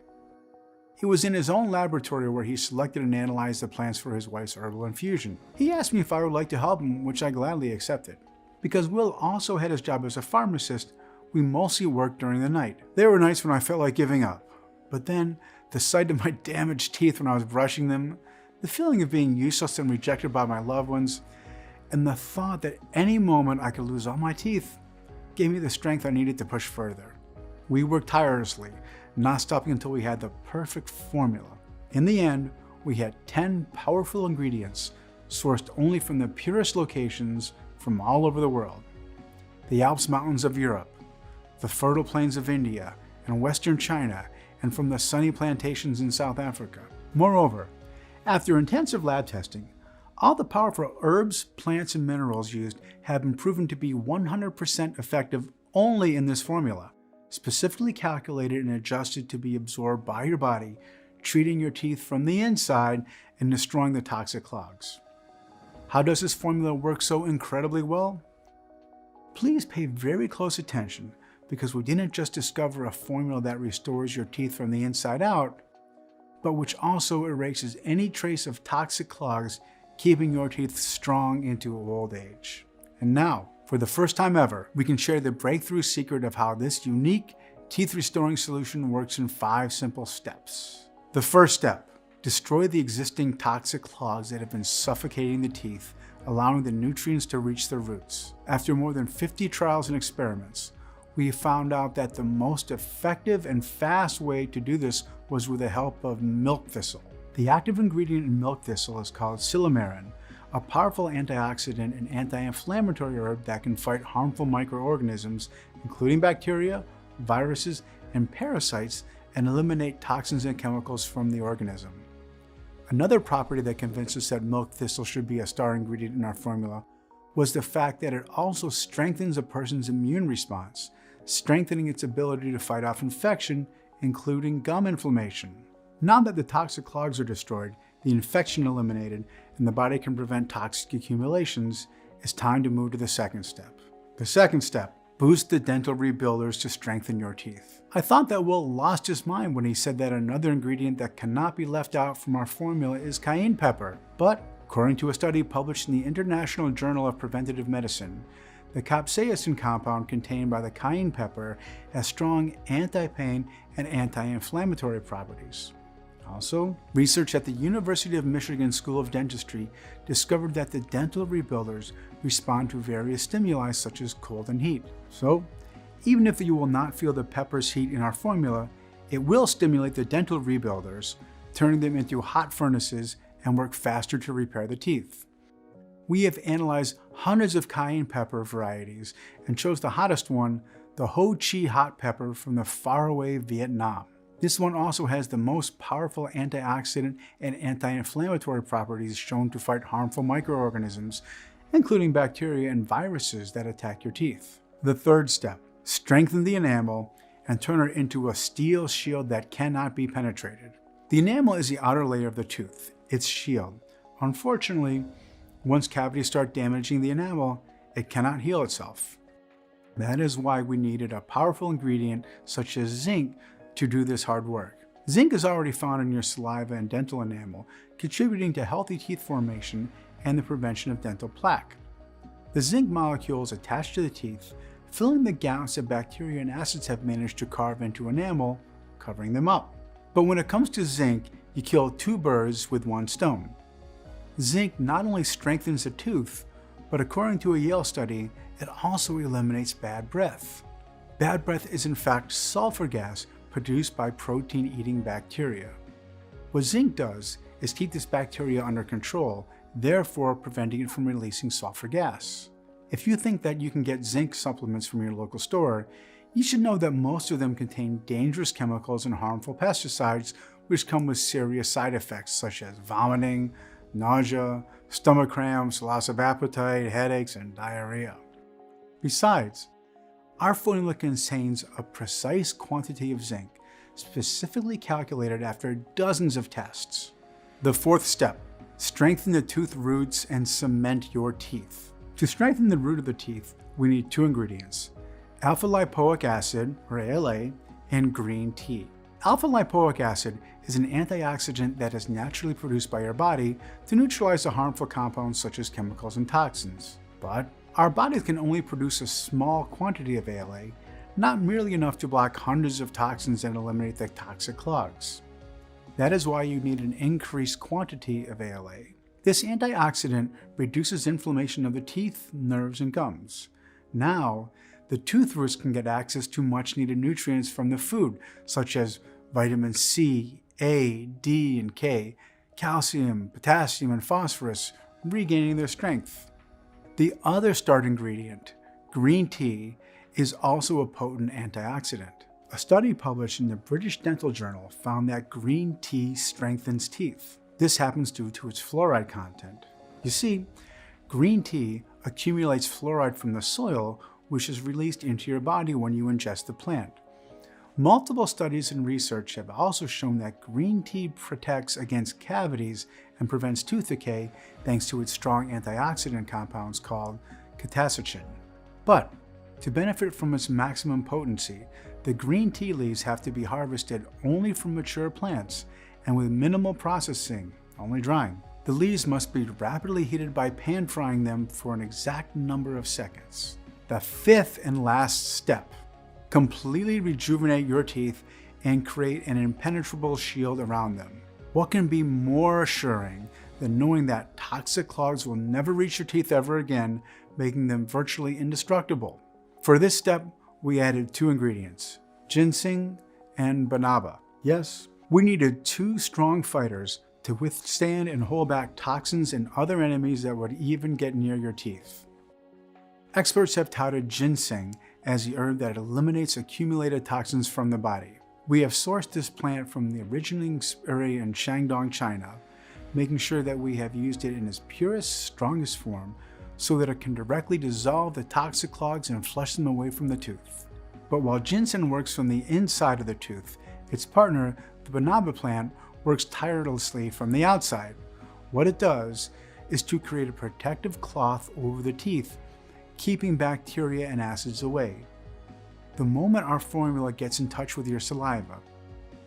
It was in his own laboratory where he selected and analyzed the plants for his wife's herbal infusion. He asked me if I would like to help him, which I gladly accepted. Because Will also had his job as a pharmacist, we mostly worked during the night. There were nights when I felt like giving up. But then, the sight of my damaged teeth when I was brushing them, the feeling of being useless and rejected by my loved ones, and the thought that any moment I could lose all my teeth gave me the strength I needed to push further. We worked tirelessly, not stopping until we had the perfect formula. In the end, we had 10 powerful ingredients sourced only from the purest locations from all over the world. The Alps mountains of Europe, the fertile plains of India and western China, and from the sunny plantations in South Africa. Moreover, after intensive lab testing, all the powerful herbs, plants, and minerals used have been proven to be 100% effective only in this formula, specifically calculated and adjusted to be absorbed by your body, treating your teeth from the inside and destroying the toxic clogs. How does this formula work so incredibly well? Please pay very close attention, because we didn't just discover a formula that restores your teeth from the inside out, but which also erases any trace of toxic clogs, keeping your teeth strong into old age. And now, for the first time ever, we can share the breakthrough secret of how this unique teeth-restoring solution works in 5 simple steps. The first step: destroy the existing toxic clogs that have been suffocating the teeth, allowing the nutrients to reach their roots. After more than 50 trials and experiments, we found out that the most effective and fast way to do this was with the help of milk thistle. The active ingredient in milk thistle is called silymarin, a powerful antioxidant and anti-inflammatory herb that can fight harmful microorganisms, including bacteria, viruses, and parasites, and eliminate toxins and chemicals from the organism. Another property that convinced us that milk thistle should be a star ingredient in our formula was the fact that it also strengthens a person's immune response, strengthening its ability to fight off infection, including gum inflammation. Now that the toxic clogs are destroyed, the infection eliminated, and the body can prevent toxic accumulations, It's time to move to the second step. The second step, boost the dental rebuilders to strengthen your teeth. I thought that Will lost his mind when he said that another ingredient that cannot be left out from our formula is cayenne pepper. But according to a study published in the International Journal of Preventive Medicine, the capsaicin compound contained by the cayenne pepper has strong anti-pain and anti-inflammatory properties. Also, research at the University of Michigan School of Dentistry discovered that the dental rebuilders respond to various stimuli such as cold and heat. So, even if you will not feel the pepper's heat in our formula, it will stimulate the dental rebuilders, turning them into hot furnaces and work faster to repair the teeth. We have analyzed hundreds of cayenne pepper varieties and chose the hottest one, the Ho Chi hot pepper from the faraway Vietnam. This one also has the most powerful antioxidant and anti-inflammatory properties shown to fight harmful microorganisms, including bacteria and viruses that attack your teeth. The third step, strengthen the enamel and turn it into a steel shield that cannot be penetrated. The enamel is the outer layer of the tooth, its shield. Unfortunately, once cavities start damaging the enamel, it cannot heal itself. That is why we needed a powerful ingredient such as zinc to do this hard work. Zinc is already found in your saliva and dental enamel, contributing to healthy teeth formation and the prevention of dental plaque. The zinc molecules attach to the teeth, filling the gaps that bacteria and acids have managed to carve into enamel, covering them up. But when it comes to zinc, you kill two birds with one stone. Zinc not only strengthens the tooth, but according to a Yale study, it also eliminates bad breath. Bad breath is in fact sulfur gas produced by protein-eating bacteria. What zinc does is keep this bacteria under control, therefore preventing it from releasing sulfur gas. If you think that you can get zinc supplements from your local store, you should know that most of them contain dangerous chemicals and harmful pesticides which come with serious side effects such as vomiting, nausea, stomach cramps, loss of appetite, headaches, and diarrhea. Besides, our formula contains a precise quantity of zinc, specifically calculated after dozens of tests. The fourth step, strengthen the tooth roots and cement your teeth. To strengthen the root of the teeth, we need two ingredients, alpha-lipoic acid, or ALA, and green tea. Alpha-lipoic acid is an antioxidant that is naturally produced by your body to neutralize the harmful compounds such as chemicals and toxins. But our bodies can only produce a small quantity of ALA, not merely enough to block hundreds of toxins and eliminate the toxic clogs. That is why you need an increased quantity of ALA. This antioxidant reduces inflammation of the teeth, nerves, and gums. Now, the tooth roots can get access to much needed nutrients from the food, such as vitamin C, A, D, and K, calcium, potassium, and phosphorus, regaining their strength. The other start ingredient, green tea, is also a potent antioxidant. A study published in the British Dental Journal found that green tea strengthens teeth. This happens due to its fluoride content. You see, green tea accumulates fluoride from the soil, which is released into your body when you ingest the plant. Multiple studies and research have also shown that green tea protects against cavities and prevents tooth decay thanks to its strong antioxidant compounds called capsaicin. But to benefit from its maximum potency, the green tea leaves have to be harvested only from mature plants and with minimal processing, only drying. The leaves must be rapidly heated by pan frying them for an exact number of seconds. The fifth and last step, completely rejuvenate your teeth and create an impenetrable shield around them. What can be more assuring than knowing that toxic clogs will never reach your teeth ever again, making them virtually indestructible? For this step, we added two ingredients, ginseng and banaba. Yes, we needed two strong fighters to withstand and hold back toxins and other enemies that would even get near your teeth. Experts have touted ginseng as the herb that eliminates accumulated toxins from the body. We have sourced this plant from the originating area in Shandong, China, making sure that we have used it in its purest, strongest form so that it can directly dissolve the toxic clogs and flush them away from the tooth. But while ginseng works from the inside of the tooth, its partner, the banaba plant, works tirelessly from the outside. What it does is to create a protective cloth over the teeth, keeping bacteria and acids away. The moment our formula gets in touch with your saliva,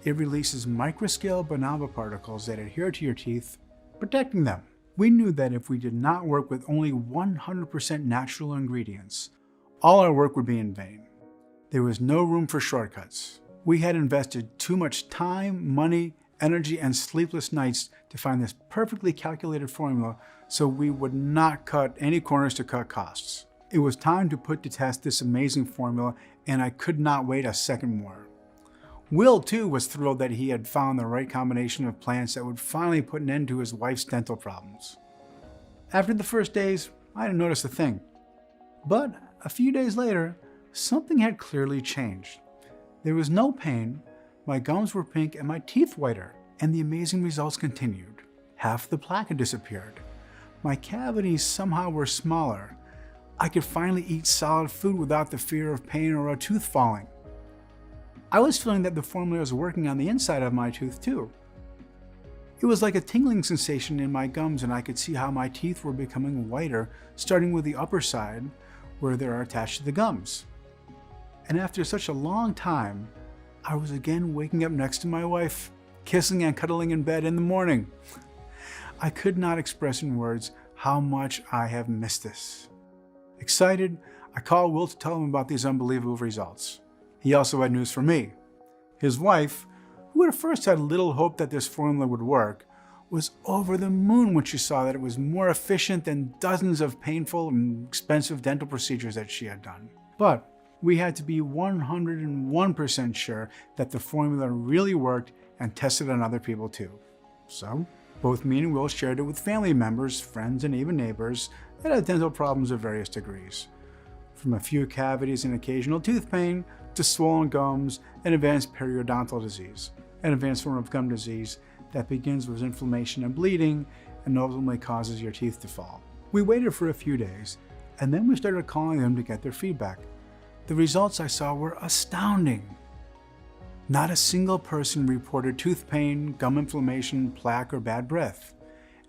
it releases microscale nanoparticles that adhere to your teeth, protecting them. We knew that if we did not work with only 100% natural ingredients, all our work would be in vain. There was no room for shortcuts. We had invested too much time, money, energy, and sleepless nights to find this perfectly calculated formula, so we would not cut any corners to cut costs. It was time to put to test this amazing formula, and I could not wait a second more. Will, too, was thrilled that he had found the right combination of plants that would finally put an end to his wife's dental problems. After the first days, I didn't notice a thing. But a few days later, something had clearly changed. There was no pain, my gums were pink, and my teeth whiter, and the amazing results continued. Half the plaque had disappeared. My cavities somehow were smaller. I could finally eat solid food without the fear of pain or a tooth falling. I was feeling that the formula was working on the inside of my tooth too. It was like a tingling sensation in my gums, and I could see how my teeth were becoming whiter, starting with the upper side where they are attached to the gums. And after such a long time, I was again waking up next to my wife, kissing and cuddling in bed in the morning. I could not express in words how much I have missed this. Excited, I called Will to tell him about these unbelievable results. He also had news for me. His wife, who at first had little hope that this formula would work, was over the moon when she saw that it was more efficient than dozens of painful and expensive dental procedures that she had done. But we had to be 101% sure that the formula really worked and tested on other people too. So, both me and Will shared it with family members, friends, and even neighbors that had dental problems of various degrees. From a few cavities and occasional tooth pain, to swollen gums and advanced periodontal disease, an advanced form of gum disease that begins with inflammation and bleeding and ultimately causes your teeth to fall. We waited for a few days, and then we started calling them to get their feedback. The results I saw were astounding. Not a single person reported tooth pain, gum inflammation, plaque, or bad breath.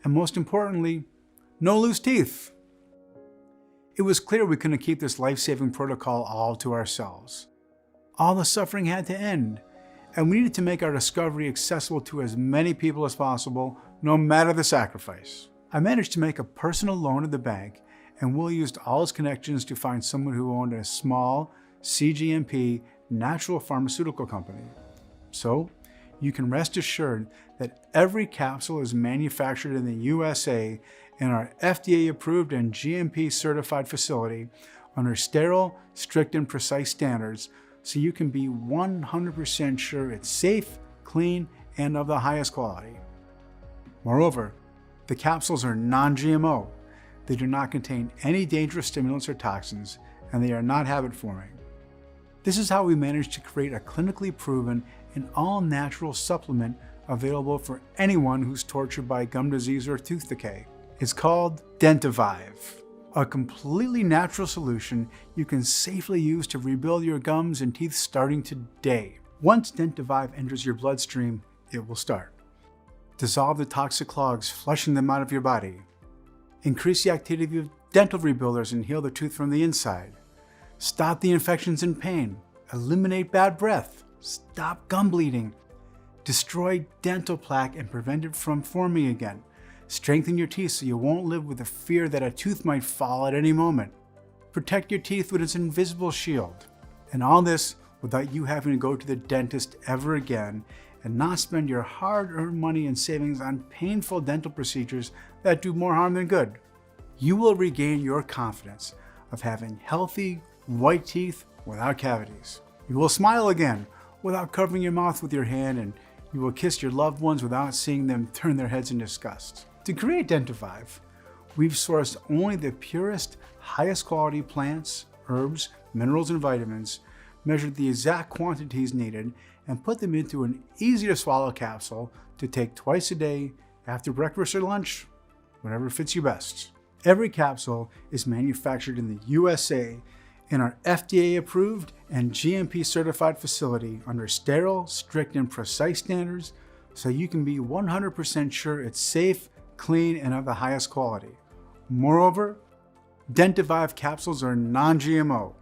And most importantly, no loose teeth. It was clear we couldn't keep this life-saving protocol all to ourselves. All the suffering had to end, and we needed to make our discovery accessible to as many people as possible, no matter the sacrifice. I managed to make a personal loan at the bank, and Will used all his connections to find someone who owned a small, CGMP, natural pharmaceutical company. So, you can rest assured that every capsule is manufactured in the USA in our FDA-approved and GMP-certified facility under sterile, strict, and precise standards, so you can be 100% sure it's safe, clean, and of the highest quality. Moreover, the capsules are non-GMO. They do not contain any dangerous stimulants or toxins, and they are not habit-forming. This is how we managed to create a clinically proven and all-natural supplement available for anyone who's tortured by gum disease or tooth decay. It's called Dentivive, a completely natural solution you can safely use to rebuild your gums and teeth starting today. Once Dentivive enters your bloodstream, it will start. Dissolve the toxic clogs, flushing them out of your body. Increase the activity of dental rebuilders and heal the tooth from the inside. Stop the infections and pain. Eliminate bad breath. Stop gum bleeding. Destroy dental plaque and prevent it from forming again. Strengthen your teeth so you won't live with the fear that a tooth might fall at any moment. Protect your teeth with its invisible shield. And all this without you having to go to the dentist ever again and not spend your hard-earned money and savings on painful dental procedures that do more harm than good. You will regain your confidence of having healthy, white teeth without cavities. You will smile again without covering your mouth with your hand, and you will kiss your loved ones without seeing them turn their heads in disgust. To create Dentivive, we've sourced only the purest, highest quality plants, herbs, minerals, and vitamins, measured the exact quantities needed, and put them into an easy-to-swallow capsule to take twice a day after breakfast or lunch, whatever fits you best. Every capsule is manufactured in the USA in our FDA-approved and GMP-certified facility under sterile, strict, and precise standards, so you can be 100% sure it's safe, clean, and of the highest quality. Moreover, Dentivive capsules are non-GMO.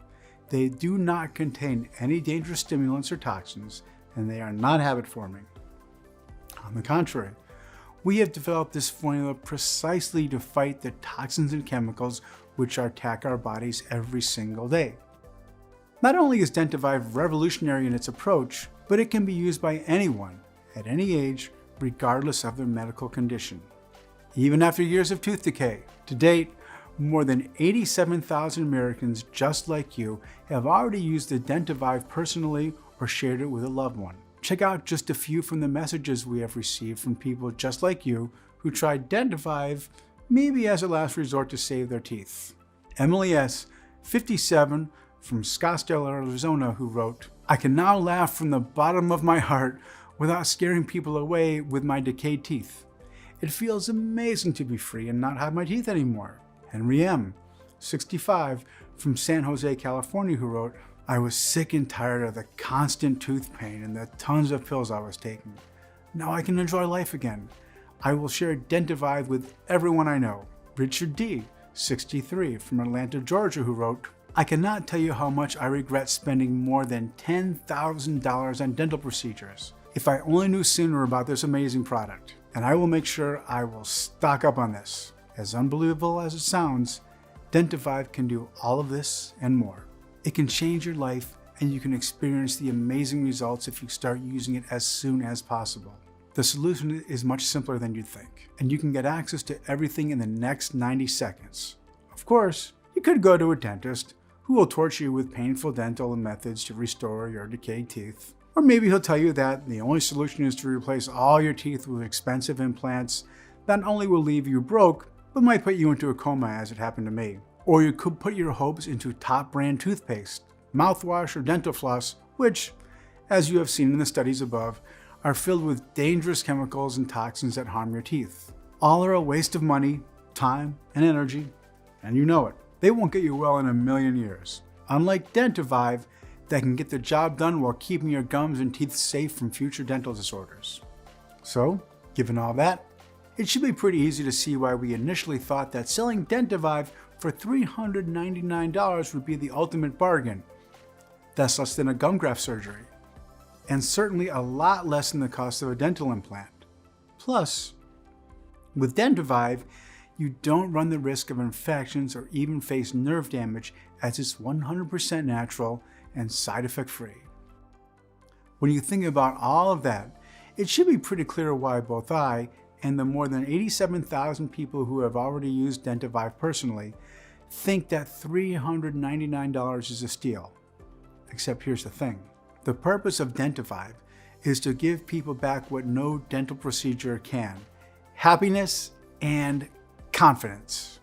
They do not contain any dangerous stimulants or toxins, and they are not habit-forming. On the contrary, we have developed this formula precisely to fight the toxins and chemicals which attack our bodies every single day. Not only is Dentivive revolutionary in its approach, but it can be used by anyone, at any age, regardless of their medical condition. Even after years of tooth decay, to date, more than 87,000 Americans just like you have already used the Dentivive personally or shared it with a loved one. Check out just a few from the messages we have received from people just like you who tried Dentivive maybe as a last resort to save their teeth. Emily S., 57, from Scottsdale, Arizona, who wrote, "I can now laugh from the bottom of my heart without scaring people away with my decayed teeth. It feels amazing to be free and not have my teeth anymore." Henry M., 65, from San Jose, California, who wrote, "I was sick and tired of the constant tooth pain and the tons of pills I was taking. Now I can enjoy life again. I will share Dentivive with everyone I know." Richard D., 63, from Atlanta, Georgia, who wrote, "I cannot tell you how much I regret spending more than $10,000 on dental procedures. If I only knew sooner about this amazing product, and I will make sure I will stock up on this." As unbelievable as it sounds, Dentivive can do all of this and more. It can change your life, and you can experience the amazing results if you start using it as soon as possible. The solution is much simpler than you'd think, and you can get access to everything in the next 90 seconds. Of course, you could go to a dentist who will torture you with painful dental methods to restore your decayed teeth. Or maybe he'll tell you that the only solution is to replace all your teeth with expensive implants that not only will leave you broke, but might put you into a coma, as it happened to me. Or you could put your hopes into top brand toothpaste, mouthwash, or dental floss, which, as you have seen in the studies above, are filled with dangerous chemicals and toxins that harm your teeth. All are a waste of money, time, and energy, and you know it. They won't get you well in a million years. Unlike Dentivive, that can get the job done while keeping your gums and teeth safe from future dental disorders. So, given all that, it should be pretty easy to see why we initially thought that selling Dentivive for $399 would be the ultimate bargain. That's less than a gum graft surgery, and certainly a lot less than the cost of a dental implant. Plus, with Dentivive, you don't run the risk of infections or even face nerve damage, as it's 100% natural and side effect free. When you think about all of that, it should be pretty clear why both I and the more than 87,000 people who have already used Dentivive personally think that $399 is a steal. Except here's the thing. The purpose of Dentivive is to give people back what no dental procedure can: happiness and confidence.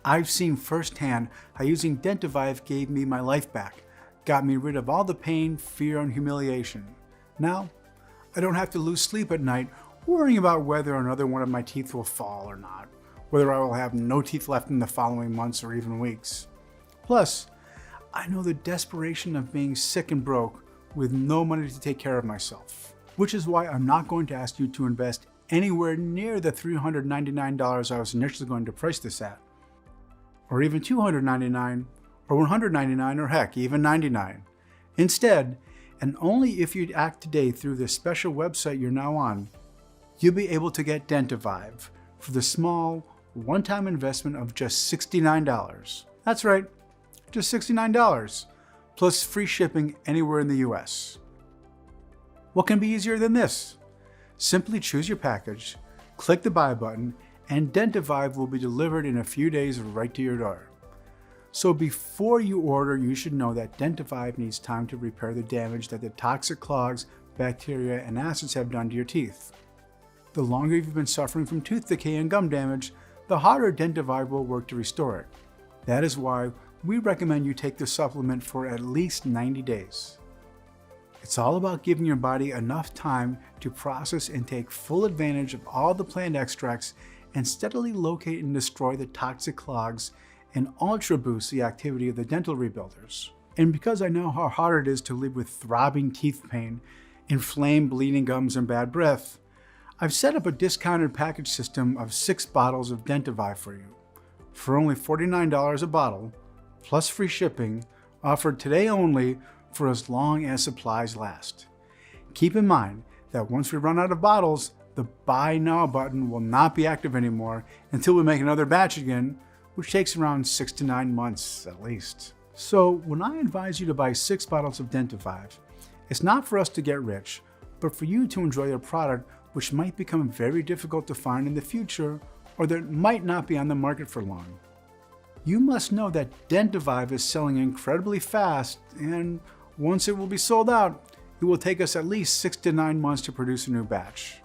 I've seen firsthand how using Dentivive gave me my life back, got me rid of all the pain, fear, and humiliation. Now, I don't have to lose sleep at night worrying about whether another one of my teeth will fall or not, whether I will have no teeth left in the following months or even weeks. Plus, I know the desperation of being sick and broke with no money to take care of myself, which is why I'm not going to ask you to invest anywhere near the $399 I was initially going to price this at, or even $299, or $199, or heck, even $99. Instead, and only if you act today through this special website you're now on, you'll be able to get Dentivive for the small, one-time investment of just $69. That's right, just $69, plus free shipping anywhere in the US. What can be easier than this? Simply choose your package, click the buy button, and Dentivive will be delivered in a few days right to your door. So before you order, you should know that Dentivive needs time to repair the damage that the toxic clogs, bacteria, and acids have done to your teeth. The longer you've been suffering from tooth decay and gum damage, the harder Dentivive will work to restore it. That is why we recommend you take the supplement for at least 90 days. It's all about giving your body enough time to process and take full advantage of all the plant extracts and steadily locate and destroy the toxic clogs and ultra boost the activity of the dental rebuilders. And because I know how hard it is to live with throbbing teeth pain, inflamed bleeding gums, and bad breath, I've set up a discounted package system of 6 bottles of Dentivive for you. For only $49 a bottle, plus free shipping, offered today only for as long as supplies last. Keep in mind that once we run out of bottles, the Buy Now button will not be active anymore until we make another batch again, which takes around 6 to 9 months at least. So when I advise you to buy 6 bottles of Dentivive, it's not for us to get rich, but for you to enjoy a product which might become very difficult to find in the future or that might not be on the market for long. You must know that Dentivive is selling incredibly fast, and once it will be sold out, it will take us at least 6 to 9 months to produce a new batch.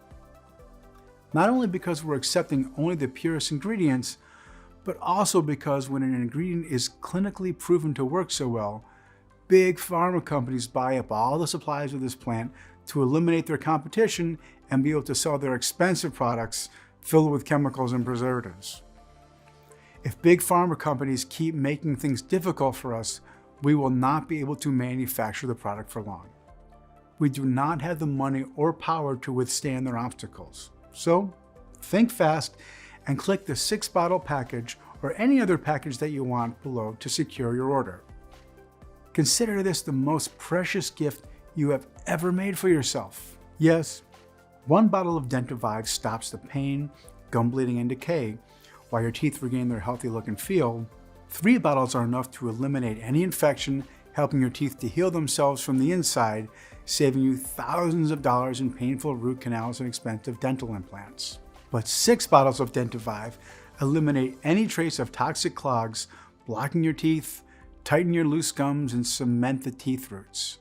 Not only because we're accepting only the purest ingredients, but also because when an ingredient is clinically proven to work so well, big pharma companies buy up all the supplies of this plant to eliminate their competition and be able to sell their expensive products filled with chemicals and preservatives. If big pharma companies keep making things difficult for us, we will not be able to manufacture the product for long. We do not have the money or power to withstand their obstacles. So, think fast and click the 6-bottle package or any other package that you want below to secure your order. Consider this the most precious gift you have ever made for yourself. Yes, 1 bottle of Dentivive stops the pain, gum bleeding, and decay, while your teeth regain their healthy look and feel. 3 bottles are enough to eliminate any infection, helping your teeth to heal themselves from the inside, saving you thousands of dollars in painful root canals and expensive dental implants. But 6 bottles of Dentivive eliminate any trace of toxic clogs, blocking your teeth, tighten your loose gums, and cement the teeth roots.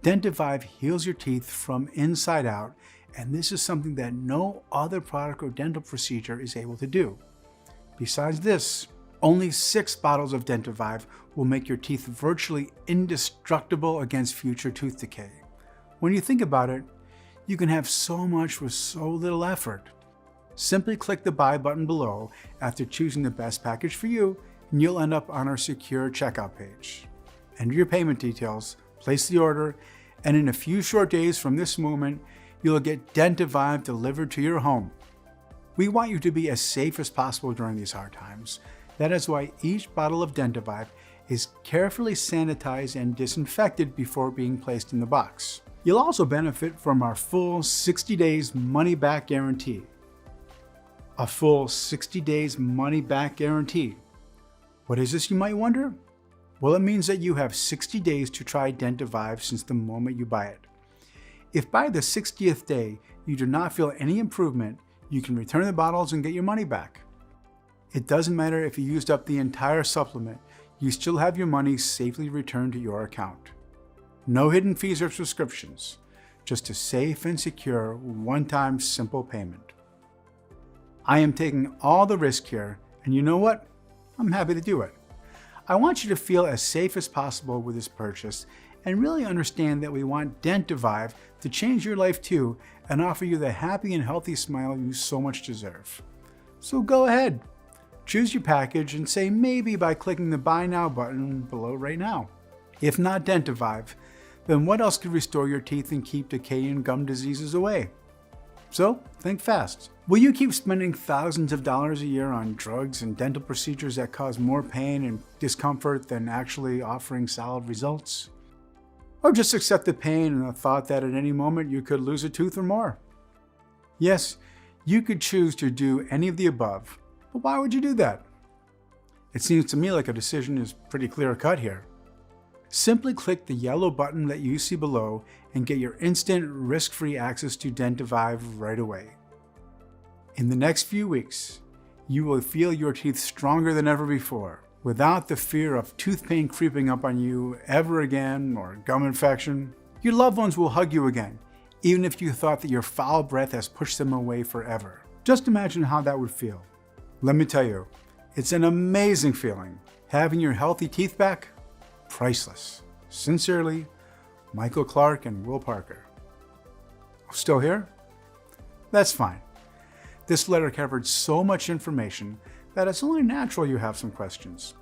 Dentivive heals your teeth from inside out, and this is something that no other product or dental procedure is able to do. Besides this, only 6 bottles of Dentivive will make your teeth virtually indestructible against future tooth decay. When you think about it, you can have so much with so little effort. Simply click the Buy button below after choosing the best package for you, and you'll end up on our secure checkout page. Enter your payment details, place the order, and in a few short days from this moment, you'll get Dentivive delivered to your home. We want you to be as safe as possible during these hard times. That is why each bottle of Dentivive is carefully sanitized and disinfected before being placed in the box. You'll also benefit from our full 60 days money-back guarantee. A full 60 days money-back guarantee. What is this, you might wonder? Well, it means that you have 60 days to try Dentivive since the moment you buy it. If by the 60th day you do not feel any improvement, you can return the bottles and get your money back. It doesn't matter if you used up the entire supplement, you still have your money safely returned to your account. No hidden fees or subscriptions, just a safe and secure one-time simple payment. I am taking all the risk here, and you know what? I'm happy to do it. I want you to feel as safe as possible with this purchase and really understand that we want Dentivive to change your life too and offer you the happy and healthy smile you so much deserve. So go ahead, choose your package and say maybe by clicking the Buy Now button below right now. If not Dentivive, then what else could restore your teeth and keep decay and gum diseases away? So think fast. Will you keep spending thousands of dollars a year on drugs and dental procedures that cause more pain and discomfort than actually offering solid results? Or just accept the pain and the thought that at any moment you could lose a tooth or more? Yes, you could choose to do any of the above, but why would you do that? It seems to me like a decision is pretty clear-cut here. Simply click the yellow button that you see below and get your instant, risk-free access to Dentivive right away. In the next few weeks, you will feel your teeth stronger than ever before, without the fear of tooth pain creeping up on you ever again or gum infection. Your loved ones will hug you again, even if you thought that your foul breath has pushed them away forever. Just imagine how that would feel. Let me tell you, it's an amazing feeling. Having your healthy teeth back, priceless. Sincerely, Michael Clark and Will Parker. Still here? That's fine. This letter covered so much information that it's only natural you have some questions.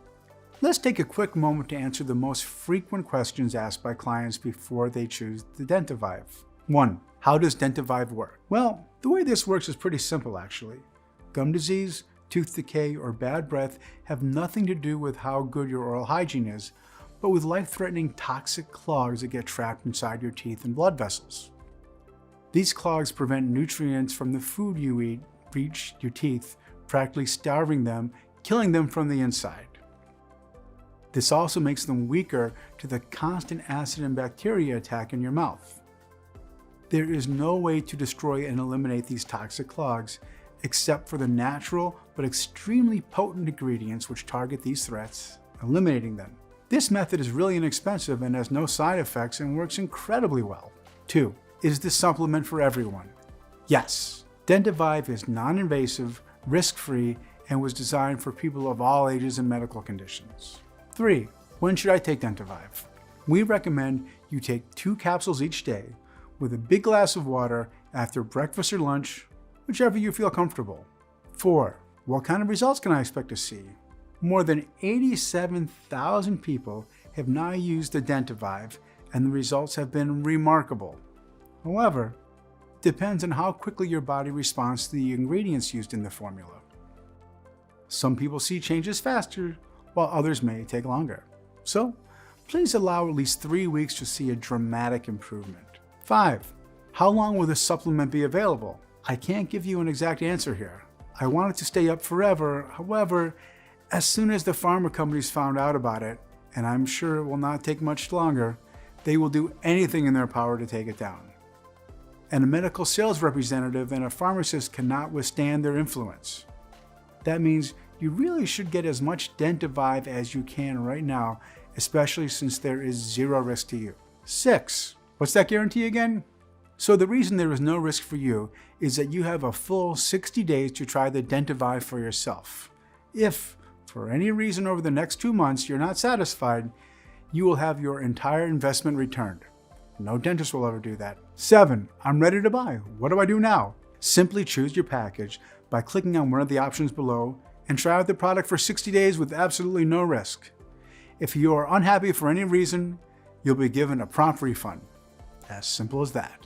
Let's take a quick moment to answer the most frequent questions asked by clients before they choose the Dentivive. 1. How does Dentivive work? Well, the The way this works is pretty simple actually. Gum disease, tooth decay, or bad breath have nothing to do with how good your oral hygiene is, but with life-threatening toxic clogs that get trapped inside your teeth and blood vessels. These clogs prevent nutrients from the food you eat reach your teeth, practically starving them, killing them from the inside. This also makes them weaker to the constant acid and bacteria attack in your mouth. There is no way to destroy and eliminate these toxic clogs except for the natural but extremely potent ingredients which target these threats, eliminating them. This method is really inexpensive and has no side effects and works incredibly well. 2. Is this supplement for everyone? Yes. Dentivive is non-invasive, risk-free, and was designed for people of all ages and medical conditions. 3. When should I take Dentivive? We recommend you take 2 capsules each day with a big glass of water after breakfast or lunch, whichever you feel comfortable. 4. What kind of results can I expect to see? More than 87,000 people have now used the Dentivive, and the results have been remarkable. However, it depends on how quickly your body responds to the ingredients used in the formula. Some people see changes faster, while others may take longer. So, please allow at least 3 weeks to see a dramatic improvement. 5. How long will this supplement be available? I can't give you an exact answer here. I want it to stay up forever. However, as soon as the pharma companies found out about it, and I'm sure it will not take much longer, they will do anything in their power to take it down. And a medical sales representative and a pharmacist cannot withstand their influence. That means you really should get as much Dentivive as you can right now, especially since there is 0 risk to you. 6. What's that guarantee again? So the reason there is no risk for you is that you have a full 60 days to try the Dentivive for yourself. If, for any reason over the next 2 months you're not satisfied, you will have your entire investment returned. No dentist will ever do that. 7. I'm ready to buy. What do I do now? Simply choose your package by clicking on one of the options below and try out the product for 60 days with absolutely no risk. If you are unhappy for any reason, you'll be given a prompt refund. As simple as that.